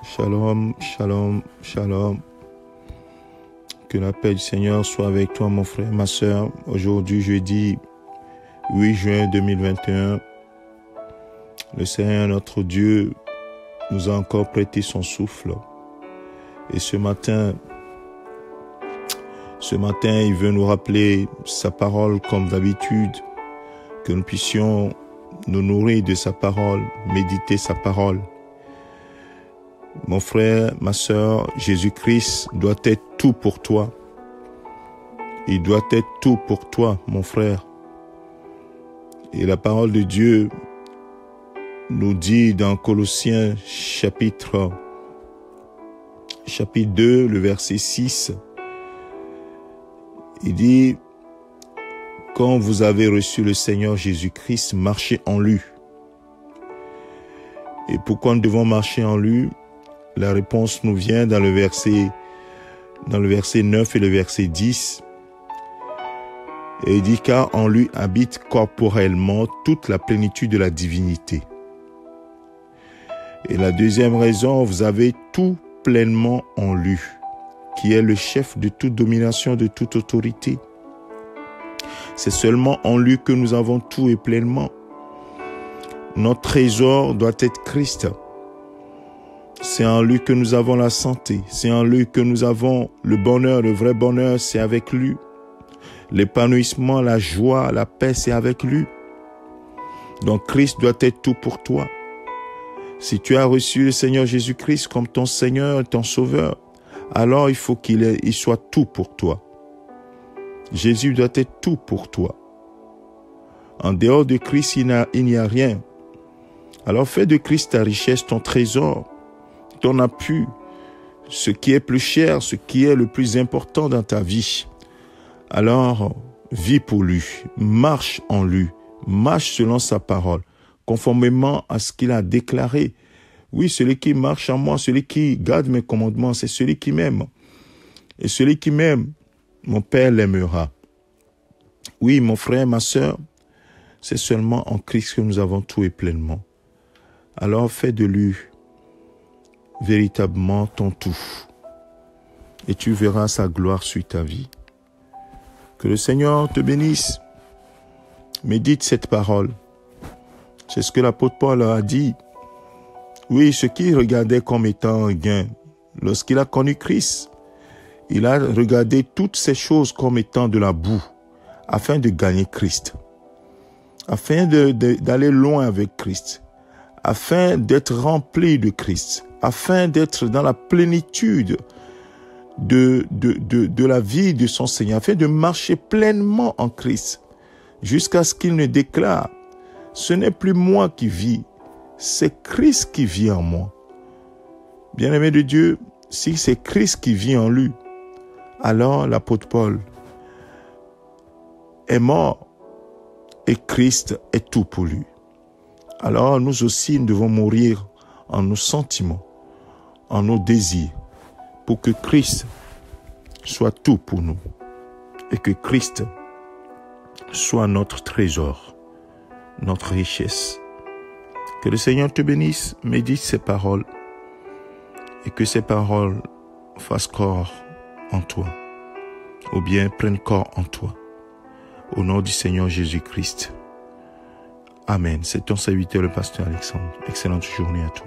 Shalom, shalom, shalom. Que la paix du Seigneur soit avec toi, mon frère, ma soeur. Aujourd'hui, jeudi 8 juin 2021, le Seigneur, notre Dieu, nous a encore prêté son souffle. Et ce matin, il veut nous rappeler sa parole comme d'habitude, que nous puissions nous nourrir de sa parole, méditer sa parole. Mon frère, ma sœur, Jésus-Christ doit être tout pour toi. Il doit être tout pour toi, mon frère. Et la parole de Dieu nous dit dans Colossiens chapitre 2, le verset 6, il dit, quand vous avez reçu le Seigneur Jésus-Christ, marchez en lui. Et pourquoi nous devons marcher en lui? La réponse nous vient dans le verset 9 et le verset 10. Et il dit, car en lui habite corporellement toute la plénitude de la divinité. Et la deuxième raison, vous avez tout pleinement en lui, qui est le chef de toute domination, de toute autorité. C'est seulement en lui que nous avons tout et pleinement. Notre trésor doit être Christ. C'est en lui que nous avons la santé. C'est en lui que nous avons le bonheur. Le vrai bonheur, c'est avec lui. L'épanouissement, la joie, la paix, c'est avec lui. Donc Christ doit être tout pour toi. Si tu as reçu le Seigneur Jésus-Christ comme ton Seigneur et ton Sauveur, alors il faut qu'il soit tout pour toi. Jésus doit être tout pour toi. En dehors de Christ, il n'y a rien. Alors fais de Christ ta richesse, ton trésor, ton appui, ce qui est plus cher, ce qui est le plus important dans ta vie. Alors, vis pour lui, marche en lui, marche selon sa parole, conformément à ce qu'il a déclaré. Oui, celui qui marche en moi, celui qui garde mes commandements, c'est celui qui m'aime. Et celui qui m'aime, mon Père l'aimera. Oui, mon frère, ma sœur, c'est seulement en Christ que nous avons tout et pleinement. Alors, fais de lui véritablement ton tout. Et tu verras sa gloire sur ta vie. Que le Seigneur te bénisse. Médite cette parole. C'est ce que l'apôtre Paul a dit. Oui, ce qu'il regardait comme étant un gain, lorsqu'il a connu Christ, il a regardé toutes ces choses comme étant de la boue, afin de gagner Christ, afin d'aller loin avec Christ, afin d'être rempli de Christ, afin d'être dans la plénitude de la vie de son Seigneur, afin de marcher pleinement en Christ, jusqu'à ce qu'il ne déclare, ce n'est plus moi qui vis, c'est Christ qui vit en moi. Bien-aimé de Dieu, si c'est Christ qui vit en lui, alors l'apôtre Paul est mort et Christ est tout pour lui. Alors nous aussi, nous devons mourir en nos sentiments, en nos désirs, pour que Christ soit tout pour nous et que Christ soit notre trésor, notre richesse. Que le Seigneur te bénisse, médite ces paroles et que ces paroles fassent corps en toi ou bien prennent corps en toi. Au nom du Seigneur Jésus-Christ. Amen. C'est ton serviteur, le pasteur Alexandre. Excellente journée à toi.